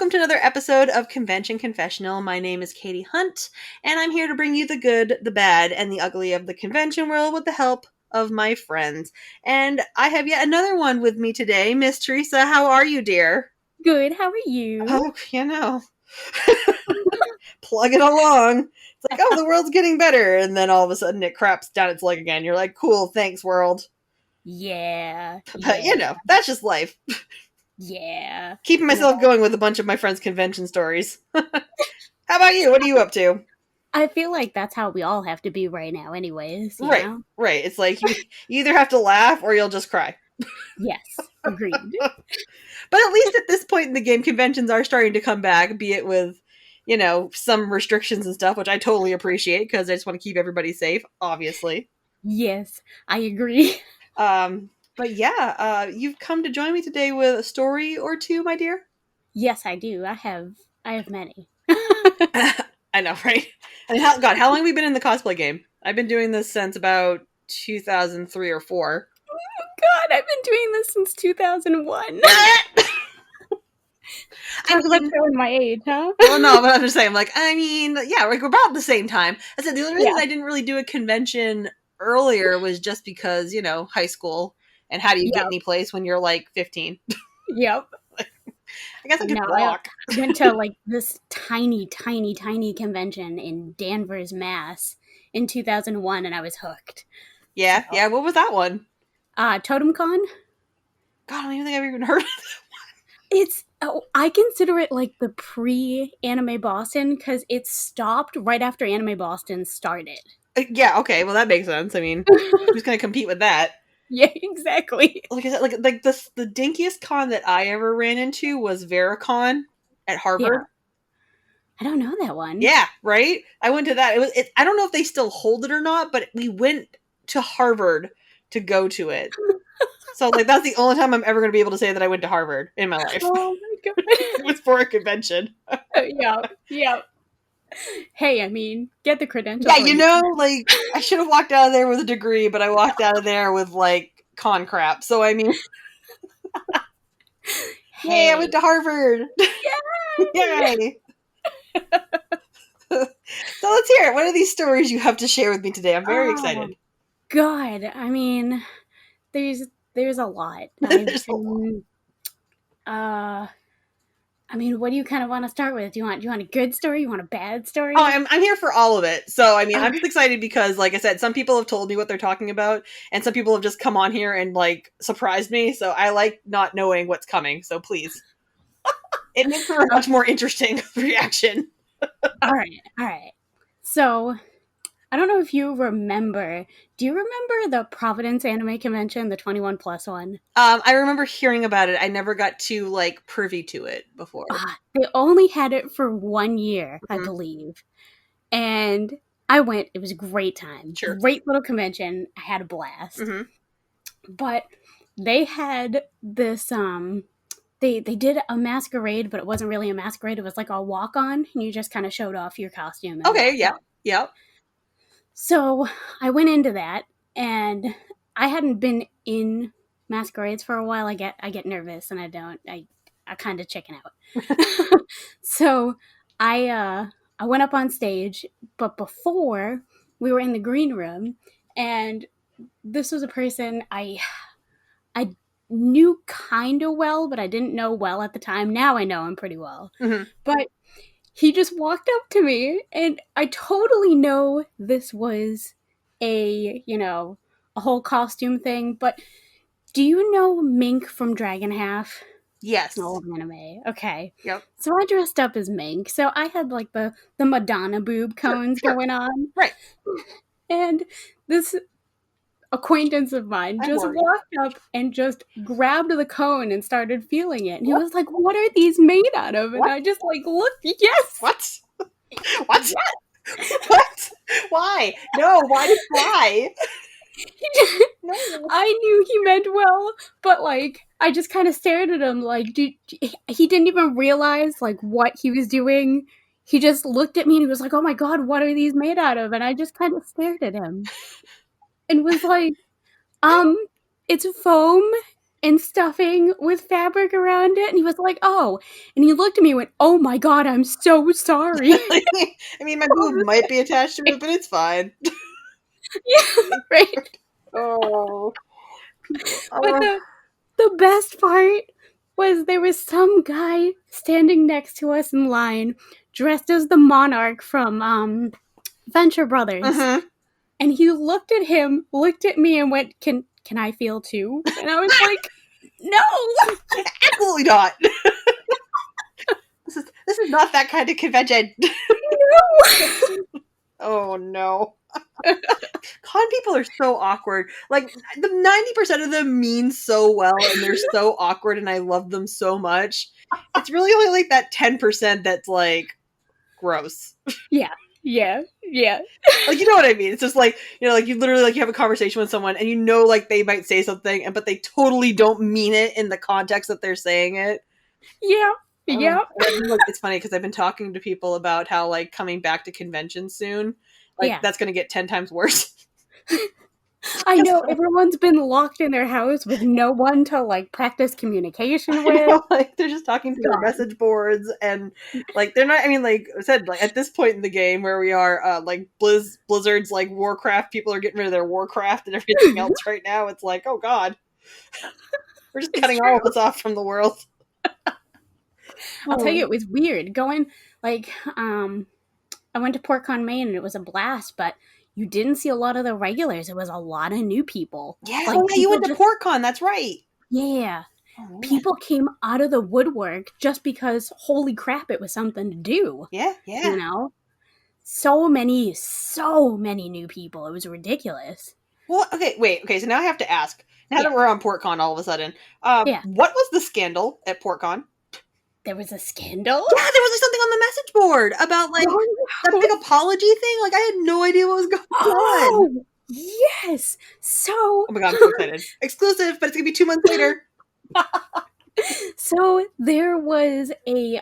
welcome to another episode of Convention Confessional. My name is Katy Hunt, and I'm here to bring you the good, the bad, and the ugly of the convention world with the help of my friends. And I have yet another one with me today. Miss Theresa, how are you, dear? Good, how are you? Oh, plugging along. It's like, oh, the world's getting better, and then all of a sudden it craps down its leg again. You're like, cool, thanks, world. Yeah. But, that's just life. Yeah. Keeping myself going with a bunch of my friends' convention stories. How about you? What are you up to? I feel like that's how we all have to be right now anyways, you know? Right. It's like you either have to laugh or you'll just cry. Yes, agreed. But at least at this point in the game, conventions are starting to come back, be it with, some restrictions and stuff, which I totally appreciate because I just want to keep everybody safe, obviously. Yes, I agree. But yeah, you've come to join me today with a story or two, my dear? Yes, I do. I have many. I know, right? I mean, how long have we been in the cosplay game? I've been doing this since about 2003 or 4. Oh God, I've been doing this since 2001. Talk about showing my age, huh? Well, no, but I'm just saying, we're about the same time. I said the only reason I didn't really do a convention earlier was just because, high school, and how do you get any place when you're like 15? Yep. I guess I could walk. I went to this tiny convention in Danvers, Mass in 2001, and I was hooked. Yeah, so. Yeah. What was that one? TotemCon. God, I don't even think I've even heard of that one. I consider it like the pre-Anime Boston because it stopped right after Anime Boston started. Yeah, okay, well that makes sense. I mean, who's going to compete with that? Yeah, exactly. Like I said, the dinkiest con that I ever ran into was Vericon at Harvard. Yeah. I don't know that one. Yeah, right? I went to that. I don't know if they still hold it or not, but we went to Harvard to go to it. So, that's the only time I'm ever going to be able to say that I went to Harvard in my life. Oh my God. It was for a convention. Yeah. Hey, I mean, get the credentials. Yeah, I should have walked out of there with a degree, but I walked out of there with, con crap. So, I mean... Hey. Yay, I went to Harvard! Yay! So let's hear it. What are these stories you have to share with me today? I'm very excited. God, I mean, there's a lot. There's a lot. I mean, what do you kind of want to start with? Do you want a good story? You want a bad story? Oh, I'm here for all of it. So, I mean, I'm just excited because, like I said, some people have told me what they're talking about, and some people have just come on here and, surprised me, so I like not knowing what's coming, so please. It makes for a much more interesting reaction. All right. So, I don't know if you remember. Do you remember the Providence Anime Convention, the 21+ one? I remember hearing about it. I never got to, privy to it before. They only had it for 1 year, I believe. And I went. It was a great time. Sure. Great little convention. I had a blast. Mm-hmm. But they had this, they did a masquerade, but it wasn't really a masquerade. It was like a walk-on, and you just kind of showed off your costume. Okay, yeah. So I went into that, and I hadn't been in masquerades for a while. I get nervous, and I kind of chicken out. So I went up on stage, but before we were in the green room, and this was a person I knew kind of well, but I didn't know well at the time. Now I know him pretty well. Mm-hmm. But he just walked up to me, and I totally know this was a whole costume thing, but do you know Mink from Dragon Half? Yes. An old anime. Okay. Yep. So I dressed up as Mink. So I had the Madonna boob cones going on. Right. And this acquaintance of mine just walked up and just grabbed the cone and started feeling it. And he was like, "What are these made out of?" And I just looked, yes. What? What? What? Why? No, why? No. I knew he meant well, but I just kind of stared at him he didn't even realize what he was doing. He just looked at me and he was like, "Oh my God, what are these made out of?" And I just kind of stared at him and was like, it's foam and stuffing with fabric around it. And he was like, oh. And he looked at me and went, oh my God, I'm so sorry. I mean, my boob might be attached to it, but it's fine. Yeah, right. Oh. But the best part was there was some guy standing next to us in line dressed as the monarch from Venture Brothers. Mm-hmm. And he looked at him, looked at me, and went, can I feel too? And I was like, no. Absolutely not. This is not that kind of convention. No. Oh no. Con people are so awkward. Like, the 90% of them mean so well and they're so awkward and I love them so much. It's really only like that 10% that's like gross. Yeah. Like, you know what I mean? It's just like, like you literally like you have a conversation with someone and like they might say something but they totally don't mean it in the context that they're saying it. Yeah. Yeah. Like, it's funny because I've been talking to people about how like coming back to convention soon, like that's going to get 10 times worse. I know everyone's been locked in their house with no one to like practice communication with. Like they're just talking to their message boards and like they're not. I mean, like I said, like at this point in the game where we are, like Blizzard's like Warcraft, people are getting rid of their Warcraft and everything else right now. It's like, oh god, we're just cutting all of us off from the world. I'll tell you, it was weird going like I went to Portcon, Maine, and it was a blast, but you didn't see a lot of the regulars. It was a lot of new people. Yeah, like, you went to Portcon. That's right. Yeah. Oh, people came out of the woodwork just because, holy crap, it was something to do. Yeah. You know? So many new people. It was ridiculous. Well, okay, so now I have to ask. Now that we're on Portcon all of a sudden, what was the scandal at Portcon? There was a scandal? Yeah, there was like something on the message board about like that big apology thing. Like I had no idea what was going on. Yes. So oh my god, I'm so excited. Exclusive, but it's gonna be 2 months later. So there was a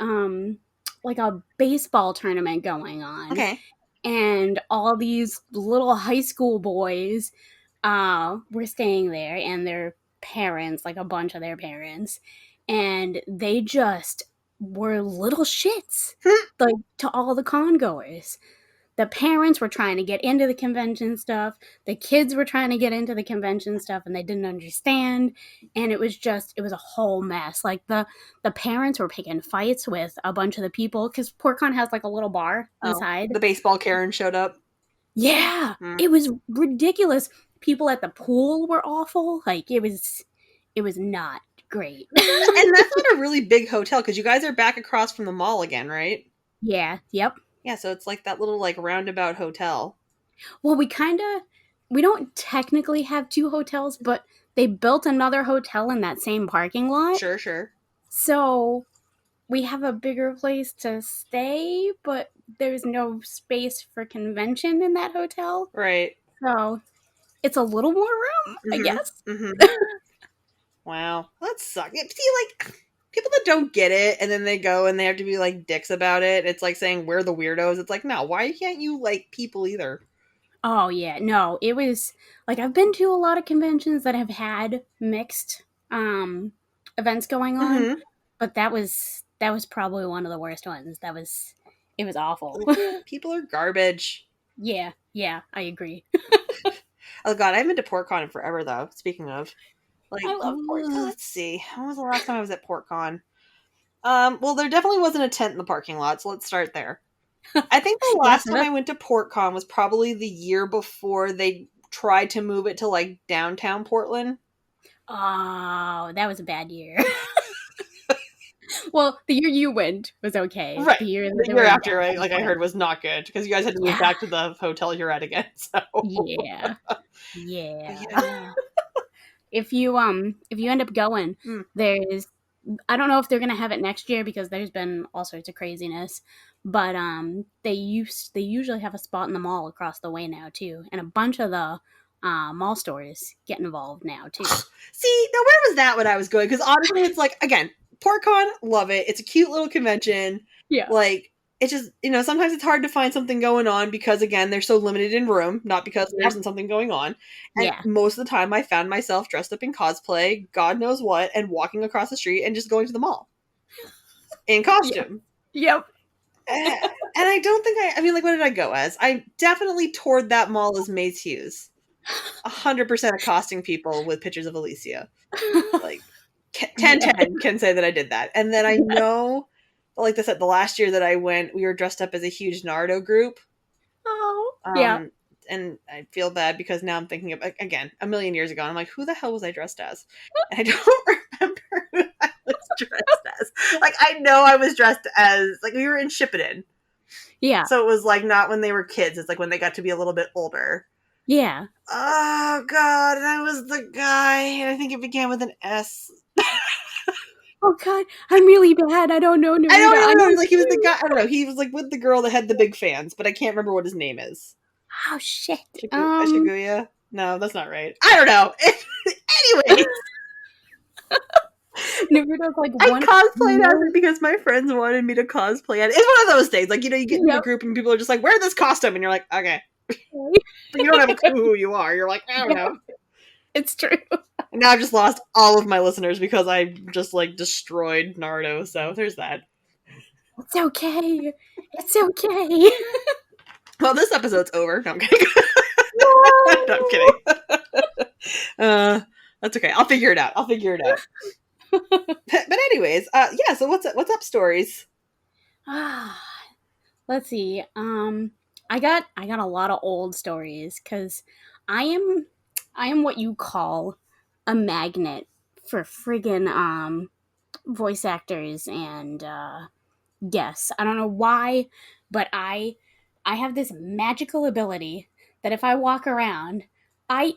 like a baseball tournament going on. Okay. And all these little high school boys were staying there, and their parents, like a bunch of their parents, and they just were little shits like to all the con goers. The parents were trying to get into the convention stuff. The kids were trying to get into the convention stuff, and they didn't understand. And it was a whole mess. Like the parents were picking fights with a bunch of the people because Portcon has like a little bar inside. The baseball Karen showed up. Yeah, it was ridiculous. People at the pool were awful. Like it was not great. And that's not a really big hotel because you guys are back across from the mall again, right? Yeah. Yep. Yeah, so it's like that little like roundabout hotel. Well, we don't technically have two hotels, but they built another hotel in that same parking lot. Sure. So we have a bigger place to stay, but there's no space for convention in that hotel. Right. So it's a little more room, I guess. Wow. That sucks. See, like, people that don't get it and then they go and they have to be like dicks about it. It's like saying we're the weirdos. It's like, no, why can't you like people either? Oh yeah, no, it was like I've been to a lot of conventions that have had mixed events going on, but that was probably one of the worst ones. It was awful. People are garbage. Yeah, I agree. Oh god, I haven't been to Portcon in forever though. Speaking of, like, I love Portcon. Let's see, when was the last time I was at Portcon? Well, there definitely wasn't a tent in the parking lot, so let's start there. I think the last time I went to Portcon was probably the year before they tried to move it to like downtown Portland. Oh, that was a bad year. Well, the year you went was okay. Right. The year after, like I heard, was not good because you guys had to move back to the hotel you're at again. So yeah. If you end up going, there's, I don't know if they're gonna have it next year because there's been all sorts of craziness, but they usually have a spot in the mall across the way now too, and a bunch of the mall stores get involved now too. See, now where was that when I was going? Because honestly, it's like, again, Portcon, love it. It's a cute little convention. Yeah. Like, it's just, sometimes it's hard to find something going on because, again, they're so limited in room, not because there isn't something going on. And Yeah. most of the time I found myself dressed up in cosplay, God knows what, and walking across the street and just going to the mall in costume. Yep. And I don't think what did I go as? I definitely toured that mall as Mace Hughes. 100% accosting people with pictures of Alicia. Like, 10 can say that I did that. And then I know, like I said, the last year that I went, we were dressed up as a huge Naruto group. Oh, yeah. And I feel bad because now I'm thinking of, again, a million years ago, and I'm like, who the hell was I dressed as? And I don't remember who I was dressed as. Like, I know I was dressed as, like, we were in Shippuden. Yeah. So it was, like, not when they were kids. It's, like, when they got to be a little bit older. Yeah. Oh, God. And I was the guy, and I think it began with an S. Oh, God. I'm really bad. I don't know. Narita. I don't know. Like, he was the guy. I don't know. He was, like, with the girl that had the big fans, but I can't remember what his name is. Oh, shit. Shiguya? No, that's not right. I don't know. Anyway. Naruto's like I cosplayed as it because my friends wanted me to cosplay it. It's one of those days. Like, you get in a group and people are just like, wear this costume. And you're like, okay. But you don't have a clue who you are. You're like, I don't know. It's true. And now I've just lost all of my listeners because I just, like, destroyed Naruto. So there's that. It's okay. It's okay. Well, this episode's over. No, I'm kidding. No, I'm kidding. That's okay. I'll figure it out. But anyways, yeah. So what's up, stories? Let's see. I got a lot of old stories because I am what you call a magnet for friggin' voice actors and guests. I don't know why, but I have this magical ability that if I walk around, I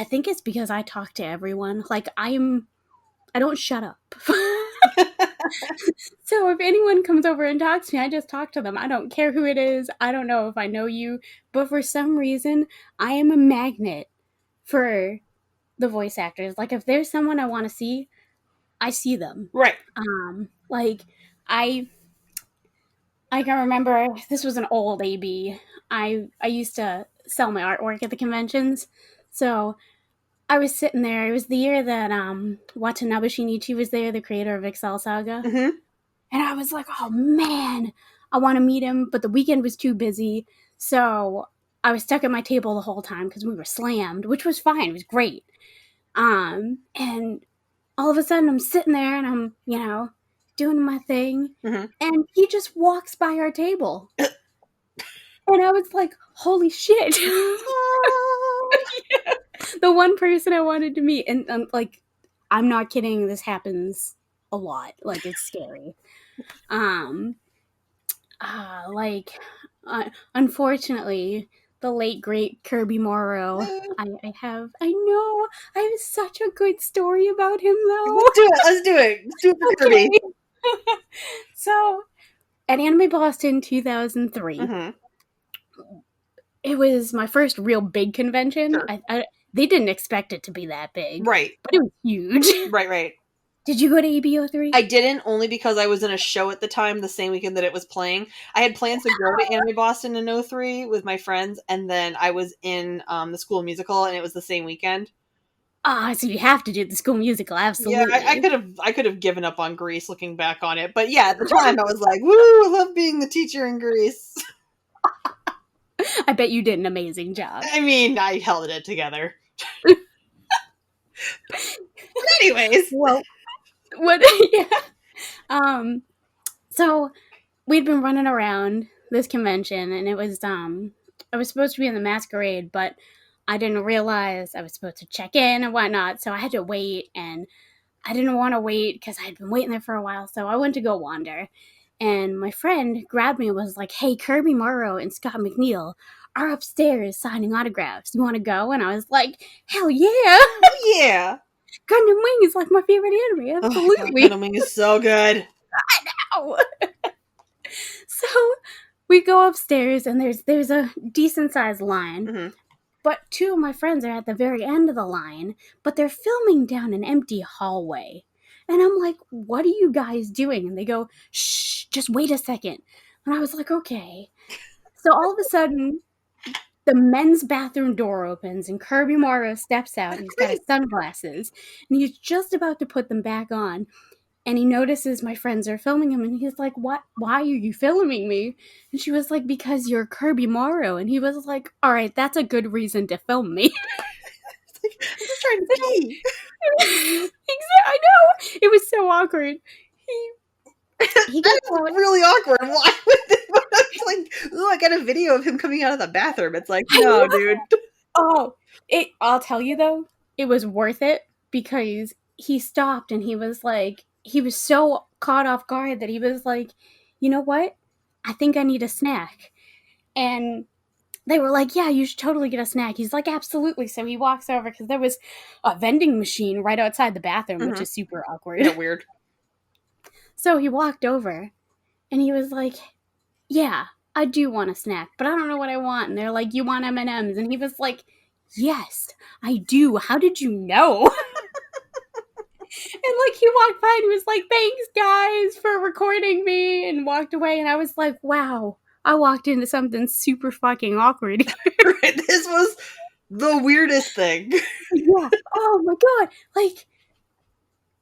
think it's because I talk to everyone. Like, I don't shut up. So if anyone comes over and talks to me, I just talk to them. I don't care who it is. I don't know if I know you. But for some reason, I am a magnet for the voice actors. Like, if there's someone I want to see, I see them. Right. Like, I can remember, this was an old AB. I used to sell my artwork at the conventions. So I was sitting there. It was the year that Watanabe Shinichi was there, the creator of Excel Saga. Mm-hmm. And I was like, oh man, I want to meet him. But the weekend was too busy. So I was stuck at my table the whole time because we were slammed, which was fine. It was great. And all of a sudden I'm sitting there and I'm, doing my thing. Mm-hmm. And he just walks by our table. And I was like, holy shit. Yeah. The one person I wanted to meet. And like, I'm not kidding. This happens a lot. Like, it's scary. Unfortunately, the late great Kirby Morrow. I know I have such a good story about him though. Let's do it for Kirby. So at Anime Boston 2003, mm-hmm. It was my first real big convention. Sure. They didn't expect it to be that big, right? But it was huge. Right. Did you go to ABO3? I didn't, only because I was in a show at the time, the same weekend that it was playing. I had plans to go to Anime Boston in 2003 with my friends, and then I was in the school musical, and it was the same weekend. So you have to do the school musical, absolutely. Yeah, I could have given up on Grease looking back on it, but yeah, at the time I was like, woo, I love being the teacher in Grease. I bet you did an amazing job. I mean, I held it together. Anyways, well, what? Yeah. So we'd been running around this convention, and it was I was supposed to be in the masquerade, but I didn't realize I was supposed to check in and whatnot, so I had to wait, and I didn't want to wait because I had been waiting there for a while, so I went to go wander. And my friend grabbed me and was like, hey, Kirby Morrow and Scott McNeil are upstairs signing autographs. You want to go? And I was like, hell yeah. Yeah. Gundam Wing is like my favorite anime. Absolutely. Gundam Wing is so good. I know. So we go upstairs and there's a decent sized line. Mm-hmm. But two of my friends are at the very end of the line, but they're filming down an empty hallway. And I'm like, what are you guys doing? And they go, shh, just wait a second. And I was like, okay. So all of a sudden, the men's bathroom door opens and Kirby Morrow steps out. And he's got his sunglasses and he's just about to put them back on. And he notices my friends are filming him and he's like, "What? Why are you filming me?" And she was like, "Because you're Kirby Morrow." And he was like, "All right, that's a good reason to film me." I'm just trying to pee. I know. It was so awkward. He That gets is out. really awkward. Why would they, it's like, oh, I got a video of him coming out of the bathroom. It's like, I no, know. dude. Oh, I'll tell you though, it was worth it because he stopped and he was like, he was so caught off guard that he was like, "You know what? I think I need a snack." And they were like, "Yeah, you should totally get a snack." He's like, "Absolutely." So he walks over because there was a vending machine right outside the bathroom, which is super awkward. Yeah, weird. So he walked over and he was like, "Yeah, I do want a snack, but I don't know what I want." And they're like, "You want M&Ms?" And he was like, "Yes, I do. How did you know?" And like he walked by and he was like, "Thanks guys for recording me," and walked away. And I was like, wow, I walked into something super fucking awkward. This was the weirdest thing. Yeah. Oh my god. Like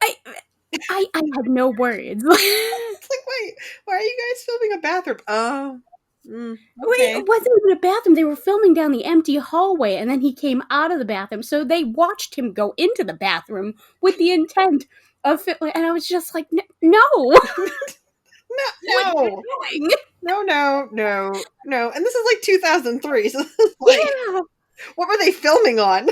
I had no words. It's like, wait, why are you guys filming a bathroom? Oh, Wait, okay. it wasn't even a bathroom. They were filming down the empty hallway, and then he came out of the bathroom. So they watched him go into the bathroom with the intent of and I was just like, no, what are No, you doing? no. And this is like 2003, so this is like, Yeah. what were they filming on?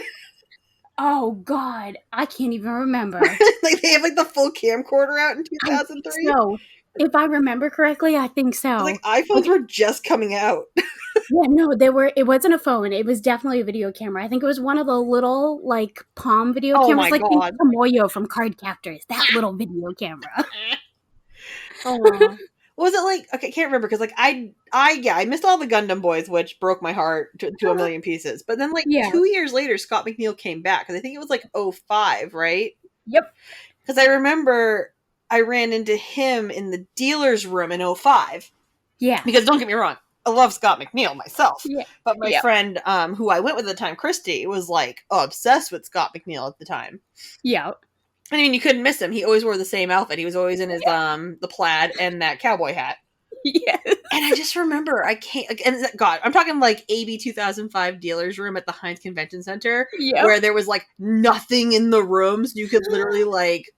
Oh God, I can't even remember. Like they have like the full camcorder out in I think 2003. so. If I remember correctly, I think so. Like iPhones were just coming out. Yeah, no, they were. It wasn't a phone. It was definitely a video camera. I think it was one of the little like palm video Oh cameras, my like think god. Tomoyo from Card Captors. That little video camera. Oh. Was it like, okay, I can't remember because like I missed all the Gundam boys, which broke my heart to a million pieces. But then like Yeah. 2 years later, Scott McNeil came back because I think it was like 05, right? Yep. Because I remember I ran into him in the dealer's room in 05. Yeah. Because don't get me wrong, I love Scott McNeil myself. Yeah. But my friend, who I went with at the time, Christy, was like obsessed with Scott McNeil at the time. Yeah. I mean, you couldn't miss him. He always wore the same outfit. He was always in his the plaid and that cowboy hat. Yes. And I just remember, I can't. And God, I'm talking like AB 2005 dealer's room at the Heinz Convention Center, where there was like nothing in the rooms. You could literally like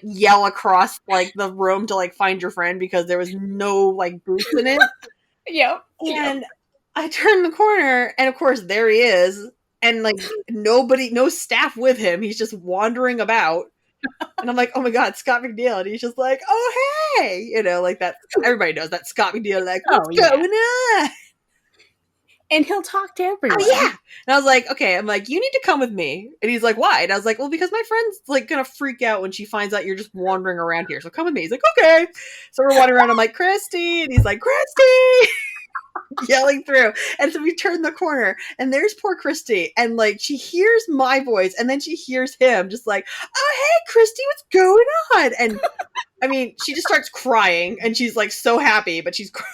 yell across like the room to like find your friend because there was no like booths in it. Yep. And I turned the corner, and of course there he is, and like no staff with him. He's just wandering about, and I'm like, oh my god, Scott McNeil, and he's just like, oh hey, you know, like that. Everybody knows that Scott McNeil, like, what's going on? And he'll talk to everyone. Oh yeah. And I was like, okay, I'm like, you need to come with me. And he's like, why? And I was like, well, because my friend's like gonna freak out when she finds out you're just wandering around here. So come with me. He's like, okay. So we're wandering around. I'm like, Christy, and he's like, Christy. Yelling through, and so we turn the corner and there's poor Christy, and like she hears my voice and then she hears him just like, oh hey Christy, what's going on? And I mean, she just starts crying and she's like so happy, but she's crying,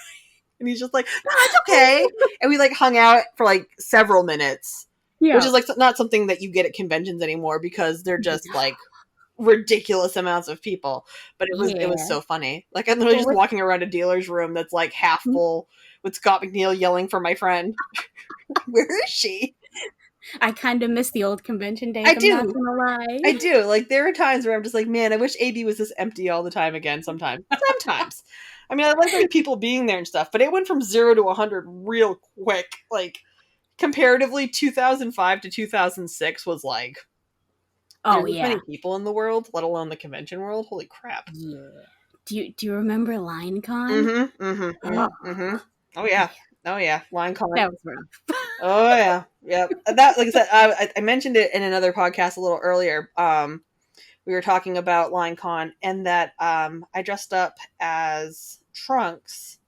and he's just like, no, it's okay. And we like hung out for like several minutes, which is like not something that you get at conventions anymore because they're just like ridiculous amounts of people. But it was so funny. Like I'm literally just walking around a dealer's room that's like half full with Scott McNeil yelling for my friend. Where is she? I kind of miss the old convention days. I do. I'm not gonna lie. I do. Like there are times where I'm just like, man, I wish AB was this empty all the time again. Sometimes. I mean, I like the people being there and stuff, but it went from 0 to 100 real quick. Like comparatively, 2005 to 2006 was like, there's many people in the world, let alone the convention world. Holy crap! Yeah. Do you remember LionCon? Mm-hmm. Mm-hmm. Mm-hmm. Mm-hmm. Oh yeah. Oh yeah. LionCon. That was rough. Oh yeah. Yep. That, like I said, I mentioned it in another podcast a little earlier. We were talking about LionCon, and that I dressed up as Trunks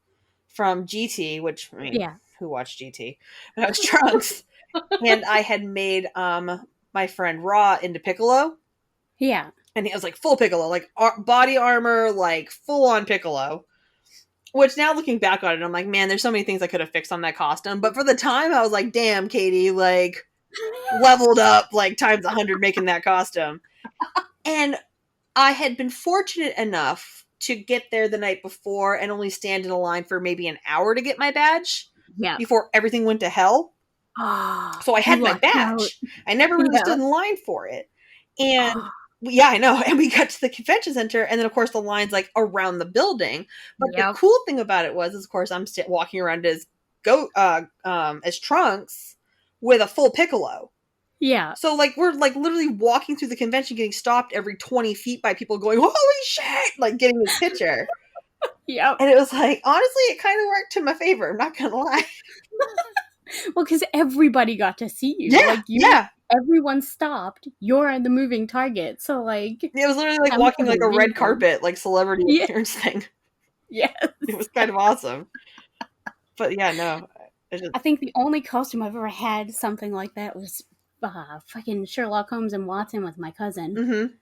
from GT, which I mean, who watched GT? But I was Trunks, and I had made my friend Raw into Piccolo. Yeah. And he was like full Piccolo, like body armor, like full on Piccolo. Which now looking back on it, I'm like, man, there's so many things I could have fixed on that costume. But for the time, I was like, damn, Katie, like leveled up like times 100 making that costume. And I had been fortunate enough to get there the night before and only stand in a line for maybe an hour to get my badge Yeah. before everything went to hell. Oh, So I had my lucked out. badge. I never really Yeah. stood in line for it. And Oh, yeah, I know. And we got to the convention center, and then of course the line's like around the building. But the yep. cool thing about it was, of course, I'm walking around as Trunks with a full Piccolo. Yeah. So like we're like literally walking through the convention, getting stopped every 20 feet by people going, "Holy shit!" Like getting this picture. Yep. And it was like, honestly, it kind of worked to my favor. I'm not gonna lie. Well, because everybody got to see you. Yeah, Like yeah. Everyone stopped. You're the moving target. So like, It was literally like that walking was like a red amazing. carpet, like celebrity Yeah. appearance thing. Yes. It was kind of awesome. But yeah, no. I think the only costume I've ever had something like that was fucking Sherlock Holmes and Watson with my cousin. Mm-hmm.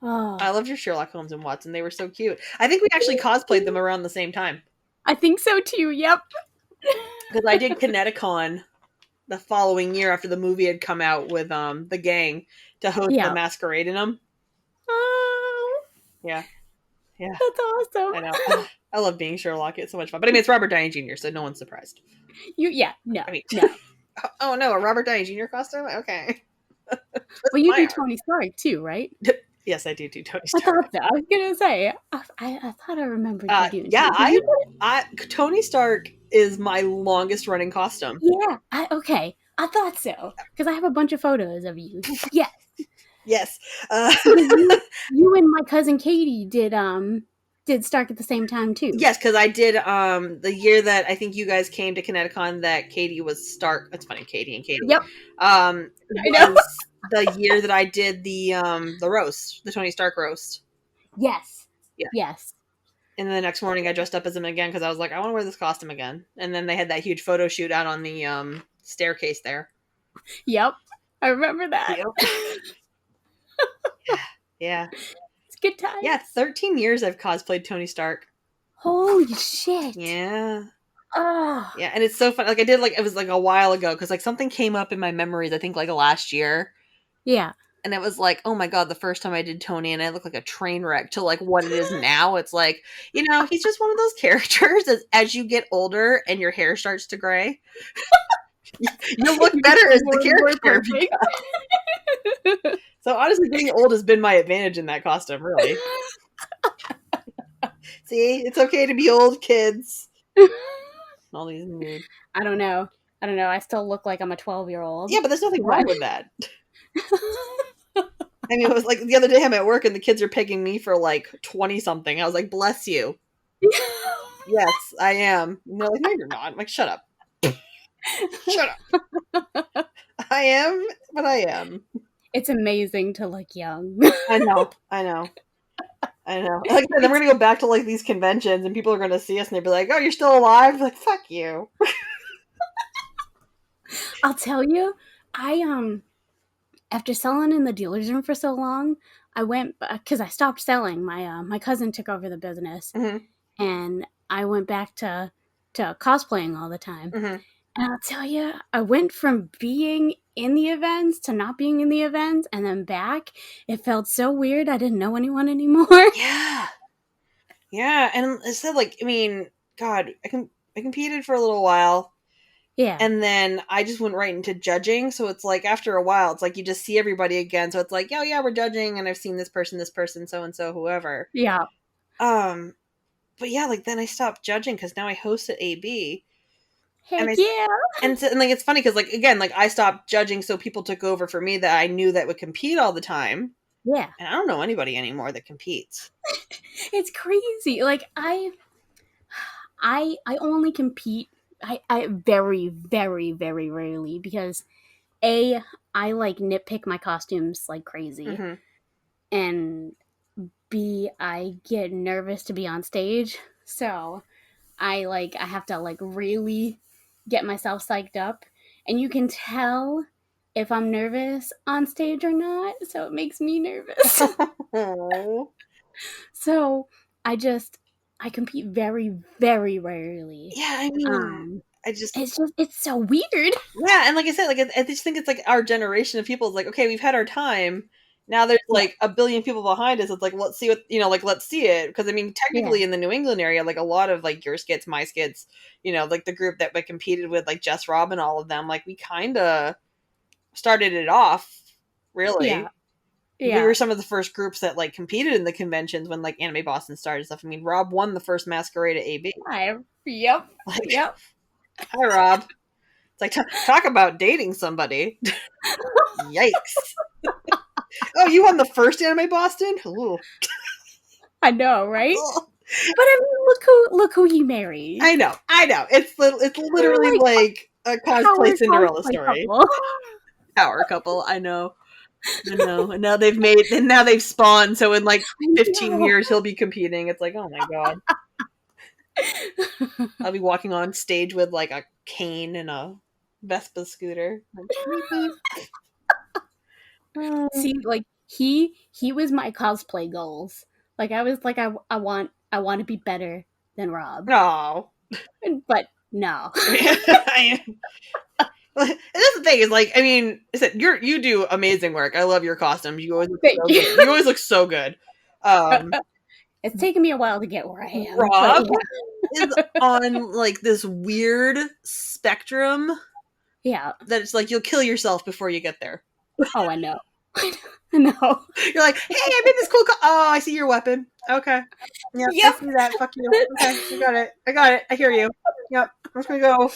Oh, I loved your Sherlock Holmes and Watson. They were so cute. I think we actually cosplayed them around the same time. I think so too. Yep. Because I did Kineticon the following year after the movie had come out with the gang to host the masquerade in them. Oh, yeah, that's awesome. I know. I love being Sherlock. It's so much fun. But I mean, it's Robert Downey Jr., so no one's surprised. No. I mean, no. Oh no, a Robert Downey Jr. costume? Okay. Well, you do Tony Stark too, right? Yes, I do Tony I Stark. thought so. I was gonna say. I thought I remembered you doing. Yeah, Tony Stark is my longest running costume. Yeah. Okay. I thought so because I have a bunch of photos of you. Yes. Yes. You and my cousin Katie did Stark at the same time too. Yes, because I did the year that I think you guys came to Kineticon that Katie was Stark. It's funny, Katie and Katie. Yep. Was the year that I did the roast, the Tony Stark roast. Yes. Yeah. Yes. And then the next morning I dressed up as him again because I was like, I want to wear this costume again. And then they had that huge photo shoot out on the staircase there. Yep. I remember that. Yep. Yeah. It's good time. Yeah, 13 years I've cosplayed Tony Stark. Holy shit. Yeah. Oh. Yeah, and it's so fun. Like I did it was like a while ago because like something came up in my memories, I think like last year. Yeah. And it was like, oh my god, the first time I did Tony and I looked like a train wreck to like what it is now. It's like, he's just one of those characters as you get older and your hair starts to gray. You look better as the character. So honestly, being old has been my advantage in that costume, really. See, it's okay to be old, kids. All these mood. I don't know. I still look like I'm a 12-year-old. Yeah, but there's nothing wrong with that. I mean, it was like the other day I'm at work and the kids are pegging me for like 20 something. I was like, bless you. Yes, I am. And they're like, no, you're not. I'm like, shut up. Shut up. I am, but I am. It's amazing to look young. I know. Like, then we're gonna go back to like these conventions and people are gonna see us and they'll be like, oh, you're still alive? Like, fuck you. I'll tell you, I after selling in the dealer's room for so long, I went because I stopped selling. My cousin took over the business, and I went back to cosplaying all the time. Mm-hmm. And I'll tell you, I went from being in the events to not being in the events, and then back. It felt so weird. I didn't know anyone anymore. Yeah, and instead, like, I mean, God, I competed for a little while. Yeah. And then I just went right into judging. So it's like after a while, it's like you just see everybody again. So it's like, oh yeah, we're judging and I've seen this person, so and so, whoever. Yeah. But yeah, like then I stopped judging because now I host at AB. Heck yeah. And like it's funny because like again, like I stopped judging so people took over for me that I knew that would compete all the time. Yeah. And I don't know anybody anymore that competes. It's crazy. Like I only compete I very, very, very rarely because I like nitpick my costumes like crazy. Mm-hmm. And B, I get nervous to be on stage. So I have to like really get myself psyched up. And you can tell if I'm nervous on stage or not. So it makes me nervous. So I I compete very, very rarely. Yeah, I mean, It's so weird. yeah, and like I said, like I just think it's like our generation of people is like, okay, we've had our time. Now there's like a billion people behind us. It's like, let's see what like let's see it, because I mean, technically in the New England area, like a lot of like your skits, my skits, like the group that we competed with, like Jess, Rob, and all of them, like we kind of started it off. Really, Yeah. we were some of the first groups that like competed in the conventions when like Anime Boston started and stuff. I mean, Rob won the first masquerade at AB. Yep. Like, Yep. hi, Rob. It's like, talk about dating somebody. Yikes. Oh, you won the first Anime Boston? Ooh. I know, right? Oh. But I mean, look who he married. I know. It's literally like a cosplay Cinderella story. Power couple. I know. And now they've spawned. So in like 15 years, he'll be competing. It's like, oh my god. I'll be walking on stage with like a cane and a Vespa scooter. See, like he was my cosplay goals. Like I was like, I want to be better than Rob. No, but no. And that's the thing is, like, I mean, you do amazing work. I love your costumes. You always look so good. You always look so good. It's taken me a while to get where I am. Rob is on like this weird spectrum. Yeah, that it's like you'll kill yourself before you get there. Oh, I know. I know. You're like, hey, I made this cool. Oh, I see your weapon. Okay. Yep. I see that. Fuck you. Okay, you got it. I got it. I hear you. Yep. I'm just gonna go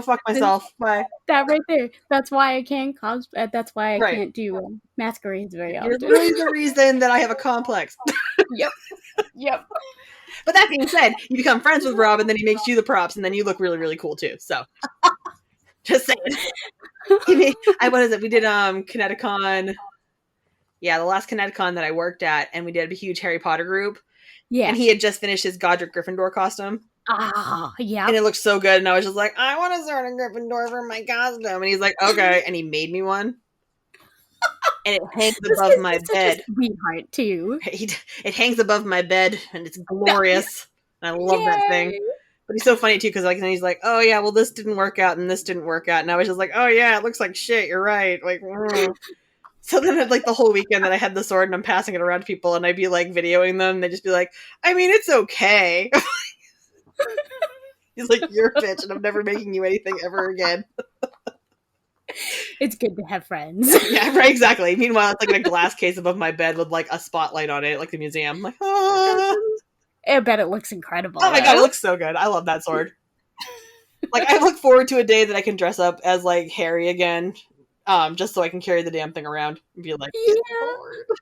fuck myself. Bye. That right there. That's why I can't cosplay. That's why I can't do masquerades very often. You're really the reason that I have a complex. Yep. But that being said, you become friends with Rob, and then he makes you the props, and then you look really, really cool too. So, just saying. What is it? We did Kineticon. Yeah, the last Kineticon that I worked at, and we did a huge Harry Potter group. Yeah. And he had just finished his Godric Gryffindor costume. Yeah. And it looked so good, and I was just like, I want to start a Gryffindor for my costume. And he's like, okay. And he made me one. And it hangs above my bed. Sweetheart, too. It hangs above my bed, and it's glorious. And I love that thing. But he's so funny, too, because like, he's like, oh, yeah, well, this didn't work out, and this didn't work out. And I was just like, oh, yeah, it looks like shit. You're right. Like, So then, like, the whole weekend that I had the sword, and I'm passing it around to people, and I'd be, like, videoing them, and they'd just be like, I mean, it's okay. He's like, you're a bitch, and I'm never making you anything ever again. It's good to have friends. Yeah, right, exactly. Meanwhile, it's like in a glass case above my bed with like a spotlight on it, like the museum. I'm like, I bet it looks incredible. Oh my god, it looks so good. I love that sword. Like, I look forward to a day that I can dress up as like Harry again, just so I can carry the damn thing around and be like, yeah.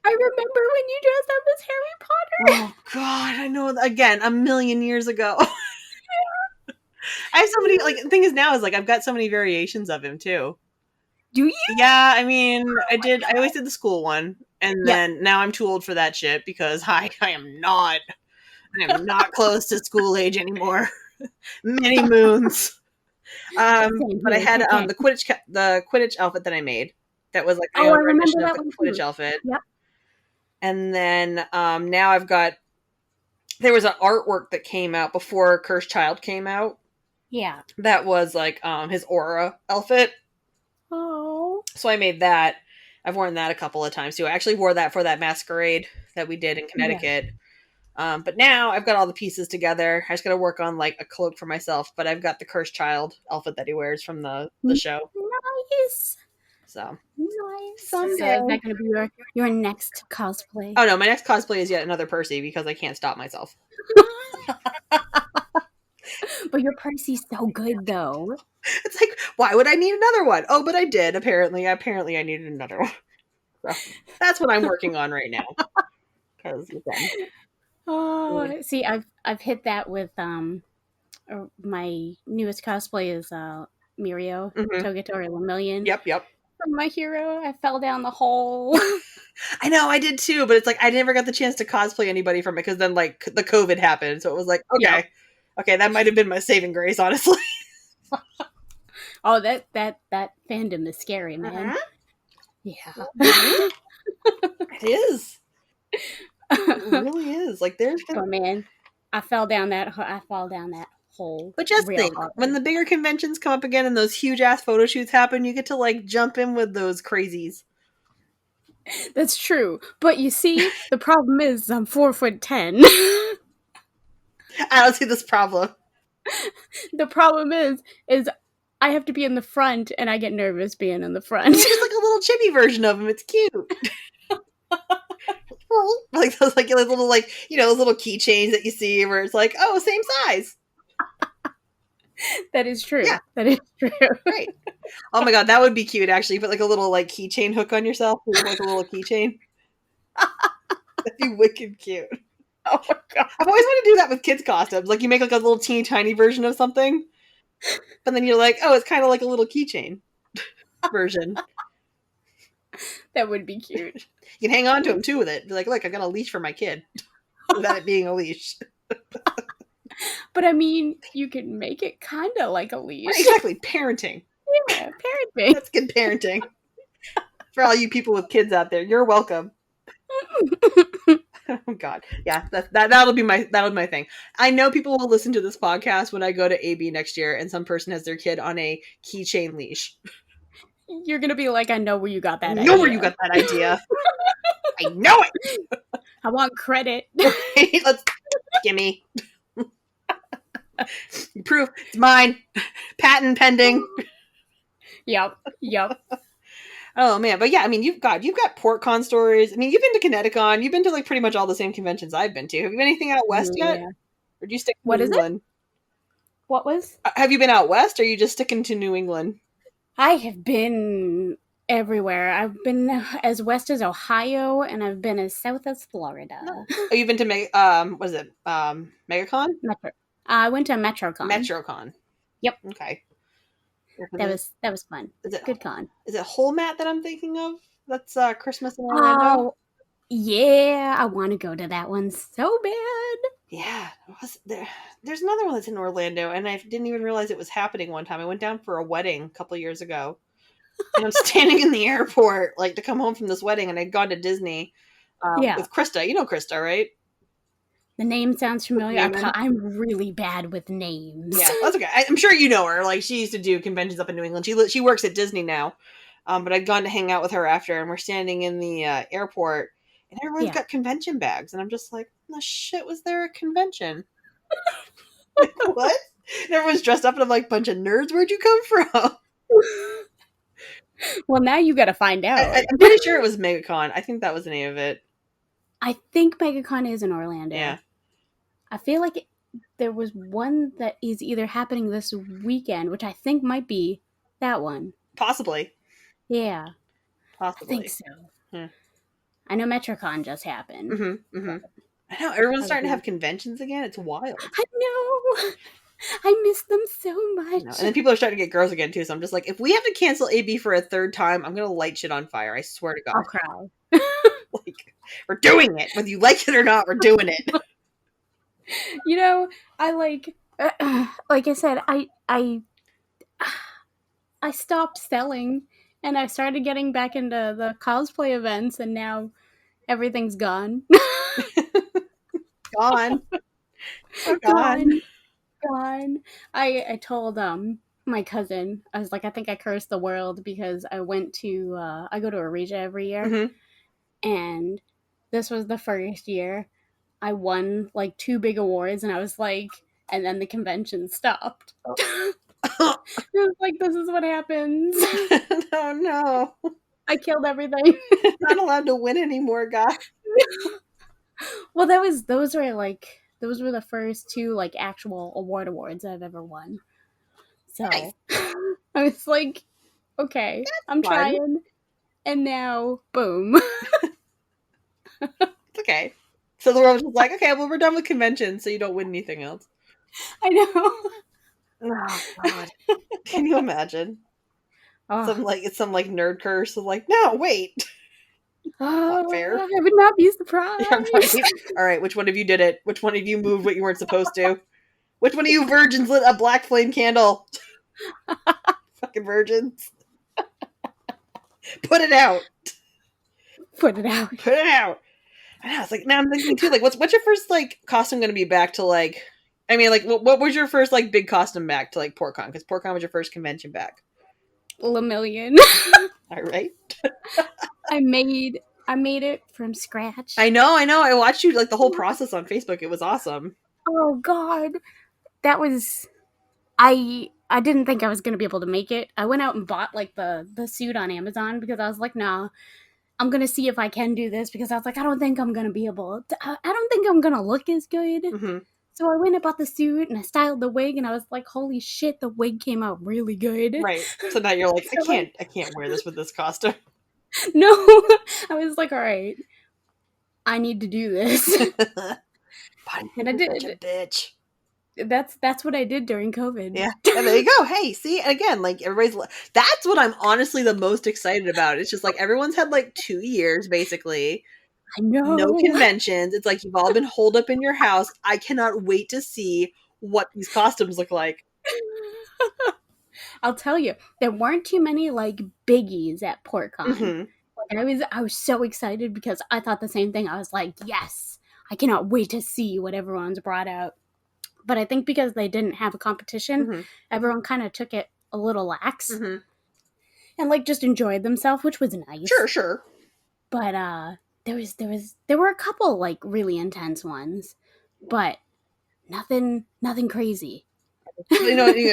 I remember when you dressed up as Harry Potter. Oh god, I know. Again, a million years ago. I have so many, like, the thing is now is like I've got so many variations of him too. Do you? Yeah, I mean, I always did the school one, and then now I'm too old for that shit because I am not close to school age anymore. Many moons. But I had the Quidditch outfit that I made. That was like my own rendition of the Quidditch outfit. Yep. And then now I've got. There was an artwork that came out before Cursed Child came out. Yeah. That was like his aura outfit. Oh. So I made that. I've worn that a couple of times too. I actually wore that for that masquerade that we did in Connecticut. Yeah. But now I've got all the pieces together. I just got to work on like a cloak for myself. But I've got the Cursed Child outfit that he wears from the show. Nice. So nice. Someday. Is that going to be your next cosplay? Oh no, my next cosplay is yet another Percy because I can't stop myself. But your Percy's so good, though. It's like, why would I need another one? Oh, but I did. Apparently, I needed another one. So that's what I'm working on right now. Oh, see, I've hit that with my newest cosplay is Mirio, Togatori Lemillion. Yep. From My Hero, I fell down the hole. I know, I did too, but it's like I never got the chance to cosplay anybody from it because then like the COVID happened, so it was like, okay, that might have been my saving grace, honestly. Oh, that fandom is scary, man. Uh-huh. Yeah. It is. It really is. Like there's man, I fall down that hole But just real think, hard. when the bigger conventions come up again and those huge ass photo shoots happen, you get to like jump in with those crazies. That's true. But you see, the problem is I'm 4'10". I don't see this problem. The problem is I have to be in the front, and I get nervous being in the front. You're just like a little chibi version of him. It's cute. Like those like little like those little keychains that you see where it's like, oh, same size. That is true. Yeah. That is true. Right. Oh my god, that would be cute actually. Put like a little like keychain hook on yourself, like a little keychain. That'd be wicked cute. Oh my god. I've always wanted to do that with kids' costumes. Like you make like a little teeny tiny version of something, but then you're like, oh, it's kind of like a little keychain version. That would be cute. You can hang on to him too with it. Be like, look, I got a leash for my kid without it being a leash. But I mean, you can make it kind of like a leash. Right, exactly, parenting. Yeah, parenting. That's good parenting. For all you people with kids out there, you're welcome. Oh god, yeah, that'll be my thing. I know people will listen to this podcast when I go to AB next year, and some person has their kid on a keychain leash. You're gonna be like, I know where you got that idea. I know where you got that idea. I know it. I want credit. Right? Let's gimme. Proof it's mine. Patent pending. Yep. Oh man, but yeah, I mean, you've got Portcon stories. I mean, you've been to Kineticon. You've been to like pretty much all the same conventions I've been to. Have you been anything out west yet? Or do you stick to What New is England? it? What was? Have you been out west, or are you just sticking to New England? I have been everywhere. I've been as west as Ohio, and I've been as south as Florida. Oh, you've been to what is it? MegaCon? Metro. I went to MetroCon. MetroCon. Yep. Okay. That was fun. Is it good con? Is it Whole Mat that I'm thinking of? That's Christmas in Orlando. Oh, yeah, I want to go to that one so bad. Yeah, there's another one that's in Orlando, and I didn't even realize it was happening one time. I went down for a wedding a couple years ago, and I'm standing in the airport, like to come home from this wedding, and I'd gone to Disney with Krista. You know Krista, right? The name sounds familiar. I'm really bad with names. Yeah, that's okay. I'm sure you know her. Like she used to do conventions up in New England. She works at Disney now, but I'd gone to hang out with her after, and we're standing in the airport. And everyone's got convention bags. And I'm just like, the shit, was there a convention? Like, what? And everyone's dressed up and I'm like, bunch of nerds, where'd you come from? Well, now you gotta find out. I'm pretty sure it was MegaCon. I think that was the name of it. I think MegaCon is in Orlando. Yeah. I feel like there was one that is either happening this weekend, which I think might be that one. Possibly. Yeah. Possibly. I think so. I know MetroCon just happened. Mm-hmm, mm-hmm. I know, everyone's starting to have conventions again. It's wild. I know. I miss them so much. And then people are starting to get girls again, too. So I'm just like, if we have to cancel AB for a third time, I'm going to light shit on fire. I swear to God. I'll cry. Like, we're doing it. Whether you like it or not, we're doing it. You know, I like I said, I stopped selling, and I started getting back into the cosplay events, and now everything's gone. Gone. Gone. I told my cousin, I was like, I think I cursed the world because I went to I go to Areja every year, Mm-hmm. and this was the first year I won like 2 big awards, and I was like, and then the convention stopped. It was like, this is what happens. Oh no. I killed everything. Not allowed to win anymore, guys. Well, those were the first 2 like actual awards I've ever won. So Nice. I was like, okay, I'm fun. trying, and now boom. It's okay. So the world was just like, okay, well, we're done with conventions, so you don't win anything else. I know. Oh God. Can you imagine? Oh. Some nerd curse of like, no, wait. Not fair. I would not be surprised. Yeah, right. All right, which one of you did it? Which one of you moved what you weren't supposed to? Which one of you virgins lit a black flame candle? Fucking virgins. Put it out. Put it out. Put it out. I know, it's like now I'm thinking too, like what's your first like costume going to be back to like? I mean, like what was your first like big costume back to like Portcon? Because Portcon was your first convention back. Lemillion. All right. I made it from scratch. I know. I watched you like the whole process on Facebook. It was awesome. Oh God, that was I didn't think I was gonna be able to make it. I went out and bought like the suit on Amazon because I was like, nah, I'm gonna see if I can do this because I was like, I don't think I'm gonna be able to, I don't think I'm gonna look as good. Mm-hmm. So I went and bought the suit and I styled the wig and I was like, holy shit, the wig came out really good. Right. So now you're like, So I can't wear this with this costume. no, I was like, all right, I need to do this. And I did. Such a bitch. That's what I did during COVID. Yeah. And there you go. Hey, see, again, like that's what I'm honestly the most excited about. It's just like everyone's had like 2 years basically. I know. No conventions. It's like you've all been holed up in your house. I cannot wait to see what these costumes look like. I'll tell you, there weren't too many like biggies at Portcon. Mm-hmm. I was so excited because I thought the same thing. I was like, yes, I cannot wait to see what everyone's brought out. But I think because they didn't have a competition, Mm-hmm. everyone kind of took it a little lax Mm-hmm. and like just enjoyed themselves, which was nice. Sure. But there were a couple like really intense ones, but nothing crazy.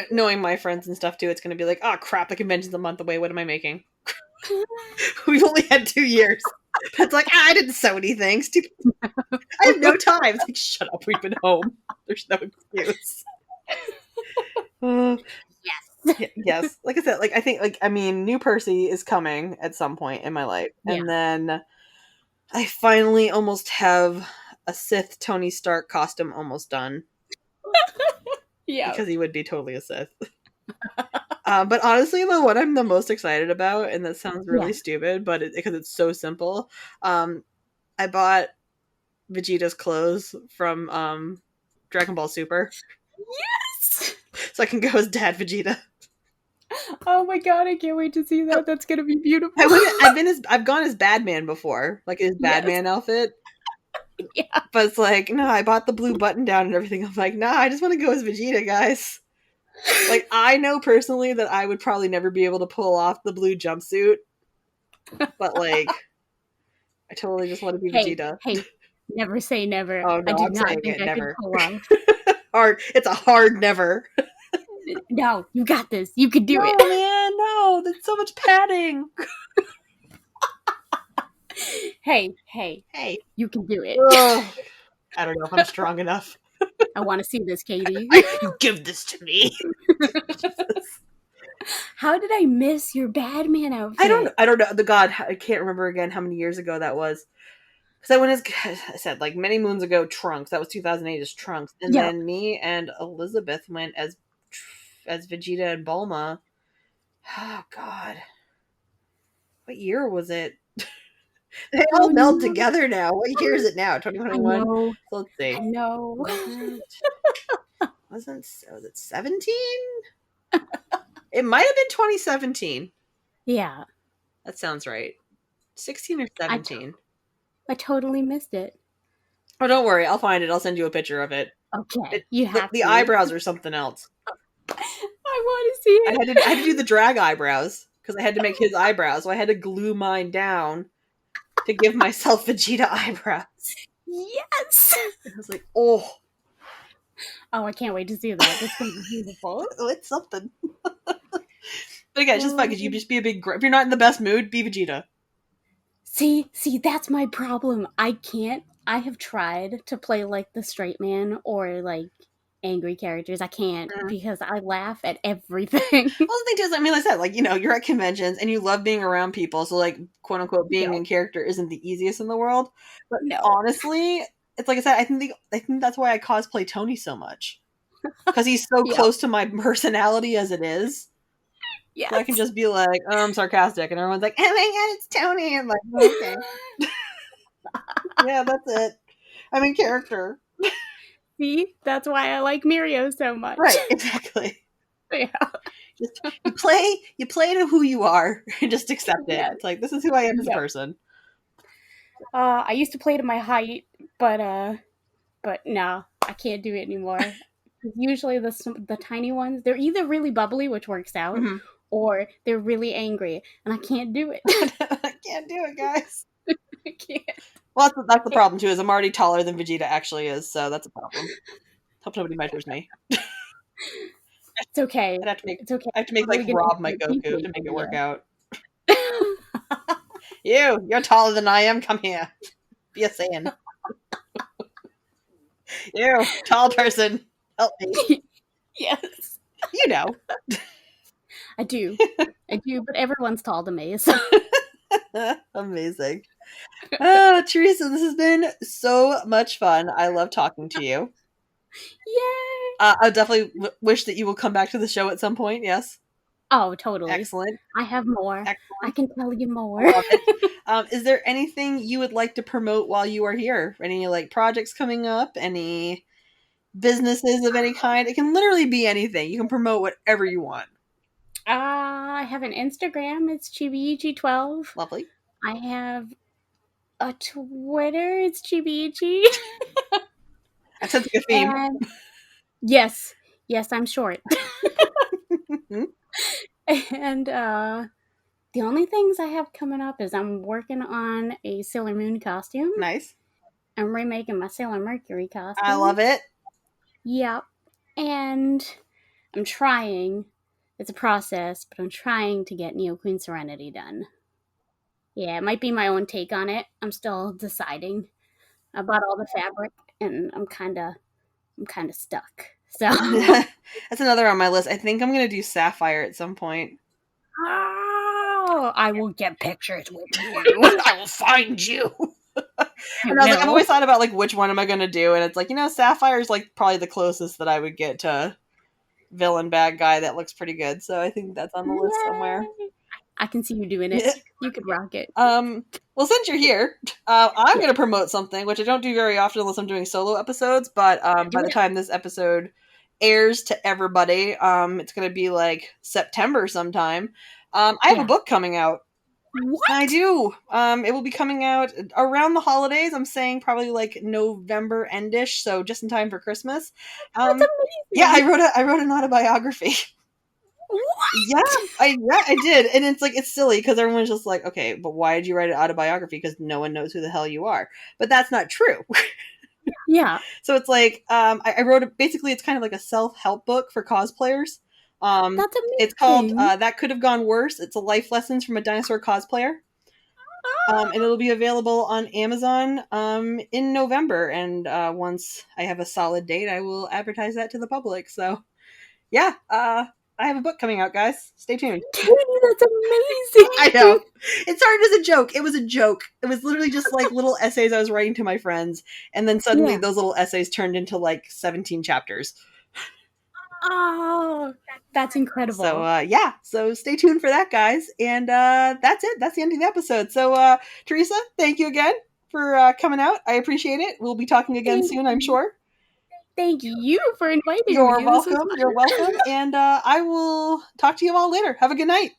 Knowing my friends and stuff too, it's going to be like, oh crap, the convention's a month away. What am I making? We've only had 2 years. It's like, I didn't sew anything. Stupid. I have no time. It's like, shut up. We've been home. There's no excuse. Yes. Like I said, like I think, like I mean, New Percy is coming at some point in my life, and then I finally almost have a Sith Tony Stark costume almost done. Yeah, because he would be totally a Sith. But honestly, the one I'm the most excited about, and that sounds really stupid, but because it's so simple, I bought Vegeta's clothes from Dragon Ball Super. Yes! So I can go as Dad Vegeta. Oh my god, I can't wait to see that. That's gonna be beautiful. I've gone as Batman before, like his Batman outfit. Yeah. But it's like, no, I bought the blue button down and everything. I'm like, nah, I just want to go as Vegeta, guys. Like, I know personally that I would probably never be able to pull off the blue jumpsuit. But, like, I totally just want to be Vegeta. Hey, never say never. Oh, no, I do I'm not saying think it, I never. could pull off. Hard. It's a hard never. No, you got this. You could do it. No, man, no. That's so much padding. Hey. You can do it. Ugh. I don't know if I'm strong enough. I want to see this, Katie. You give this to me. How did I miss your Batman outfit? I don't know. I can't remember again how many years ago that was. Because I went as I said, like many moons ago, Trunks. That was 2008 as Trunks. And then me and Elizabeth went as Vegeta and Bulma. Oh, God. What year was it? They all meld together now. What year is it now? 2021? So let's see. I know. Was it 17? It might have been 2017. Yeah. That sounds right. 16 or 17. I totally missed it. Oh, don't worry. I'll find it. I'll send you a picture of it. Okay. You have the eyebrows are something else. I want to see it. I had to do the drag eyebrows because I had to make his eyebrows. So I had to glue mine down to give myself Vegeta eyebrows. Yes. I was like, oh, I can't wait to see that. It's going to be beautiful. It's something. But again, it's just fun because you just be a big. If you're not in the best mood, be Vegeta. See, that's my problem. I can't. I have tried to play like the straight man or like angry characters. I can't because I laugh at everything. Well, the thing is, I mean, like I said, like, you know, you're at conventions and you love being around people. So, like, quote unquote, being in character isn't the easiest in the world. But honestly, it's like I said, I think that's why I cosplay Tony so much because he's so close to my personality as it is. Yeah, so I can just be like, oh, I'm sarcastic, and everyone's like, oh my god, it's Tony. I'm like, okay. Yeah, that's it. I'm in character. See, that's why I like Mirio so much. Right, exactly. Yeah. Just, you play to who you are and just accept it. It's like, this is who I am as a person. I used to play to my height, but no, I can't do it anymore. Usually the tiny ones, they're either really bubbly, which works out, Mhm. or they're really angry, and I can't do it. I can't do it, guys. I can't. Well, that's the problem too. Is I'm already taller than Vegeta actually is, so that's a problem. Hope nobody measures me. It's okay. I'd have to make It's okay. I have to make like Probably gonna Rob my get a Goku to peace make it work yeah. out. You're taller than I am. Come here. Be a Saiyan. You, tall person. Help me. Yes. You know. I do, but everyone's tall to me. So Amazing. Oh, Theresa, this has been so much fun. I love talking to you. yay! I definitely wish that you will come back to the show at some point. Yes. Oh, totally. Excellent. I have more. Excellent. I can tell you more. I love it. Is there anything you would like to promote while you are here? Any like projects coming up? Any businesses of any kind? It can literally be anything. You can promote whatever you want. I have an Instagram. It's chibiichi12. Lovely. I have a Twitter. It's chibiichi. That sounds like a theme. And yes, I'm short. And the only things I have coming up is I'm working on a Sailor Moon costume. Nice. I'm remaking my Sailor Mercury costume. I love it. Yep. And I'm trying. It's a process, but I'm trying to get Neo Queen Serenity done. Yeah, it might be my own take on it. I'm still deciding. I bought all the fabric, and I'm kind of stuck. So That's another on my list. I think I'm gonna do Sapphire at some point. oh, I will get pictures with you. I will find you. And I was like, I've always thought about like which one am I gonna do, and it's like, Sapphire is like probably the closest that I would get to villain bad guy that looks pretty good. So I think that's on the list somewhere. I can see you doing it. You could rock it. Well, since you're here, I'm going to promote something, which I don't do very often unless I'm doing solo episodes, but by the time this episode airs to everybody, it's going to be like September sometime. I have a book coming out. What? I do. It will be coming out around the holidays. I'm saying probably like November endish, so just in time for Christmas. That's amazing. Yeah, I wrote an autobiography. What? Yeah, I did, and it's silly because everyone's just like, okay, but why did you write an autobiography? Because no one knows who the hell you are. But that's not true. Yeah. So it's like, I wrote basically it's kind of like a self-help book for cosplayers. That's amazing. It's called That Could Have Gone Worse. It's a life lessons from a dinosaur cosplayer. And it'll be available on Amazon in November. And once I have a solid date, I will advertise that to the public. So, yeah, I have a book coming out, guys. Stay tuned. Katie, that's amazing. I know. It started as a joke. It was a joke. It was literally just like little essays I was writing to my friends. And then suddenly those little essays turned into like 17 chapters. Oh, that's incredible. So, So stay tuned for that, guys. And that's it. That's the end of the episode. So, Theresa, thank you again for coming out. I appreciate it. We'll be talking again soon, I'm sure. Thank you for inviting me. You're welcome. You're welcome. And I will talk to you all later. Have a good night.